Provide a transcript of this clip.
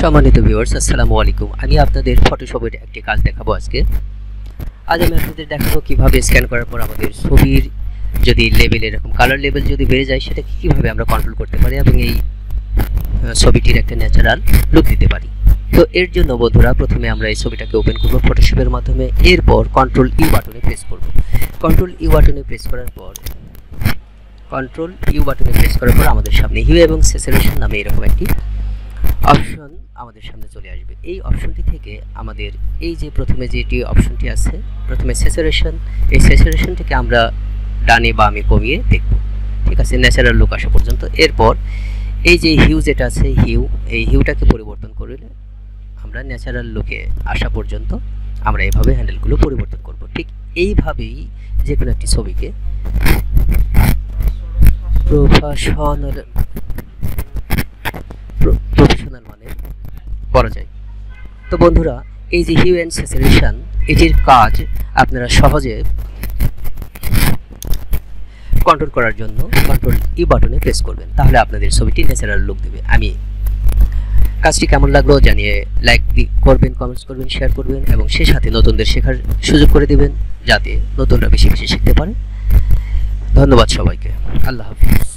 সম্মানিত ভিউয়ার্স, আসসালামু আলাইকুম। আমি আপনাদের ফটোশপের একটি কাজ দেখাবো আজকে। আজ আমি আপনাদের দেখাবো কিভাবে স্ক্যান করার পর আমাদের ছবির যদি লেভেল এরকম কালার লেভেল যদি বেড়ে যায় সেটাকে কিভাবে আমরা কন্ট্রোল করতে পারি এবং এই ছবিটির একটা ন্যাচারাল লুক দিতে পারি। তো এর জন্য বন্ধুরা প্রথমে আমরা এই ছবিটাকে ওপেন করব ফটোশপের মাধ্যমে। এরপর কন্ট্রোল ইউ বাটনে প্রেস করব। কন্ট্রোল ইউ বাটনে প্রেস করার পর আমাদের সামনে হিউ এবং স্যাচুরেশন নামে এরকম একটি অপশন আমাদের সামনে চলে আসবে। এই অপশনটি থেকে আমাদের এই যে প্রথমে যেটি অপশনটি আছে, প্রথমে স্যাচুরেশন, এই স্যাচুরেশনটিকে আমরা ডানে বামে কমিয়ে দেখব, ঠিক আছে, ন্যাচারাল লুক আসা পর্যন্ত। এরপর এই যে হিউ যেটা আছে এই হিউটাকে পরিবর্তন করলে আমরা ন্যাচারাল লুকে আসা পর্যন্ত আমরা এইভাবে হ্যান্ডেলগুলো পরিবর্তন করব। ঠিক এইভাবেই যে কোনো একটি ছবিকে প্রফেশনাল মানে করা যায়। তো বন্ধুরা, এই যে হিউ অ্যান্ড স্যাচুরেশন এটির কাজ আপনারা সহজে কন্ট্রোল করার জন্য কন্ট্রোল ই বাটনে প্রেস করবেন, তাহলে আপনাদের ছবিটি ন্যাচারাল লুক দেবে। আমি কাজটি কেমন লাগলো জানিয়ে লাইক করবেন, কমেন্টস করবেন, শেয়ার করবেন এবং সেই সাথে নতুনদের শেখার সুযোগ করে দেবেন যাতে নতুনরা বেশি বেশি শিখতে পারে। ধন্যবাদ সবাইকে। আল্লাহ হাফিজ।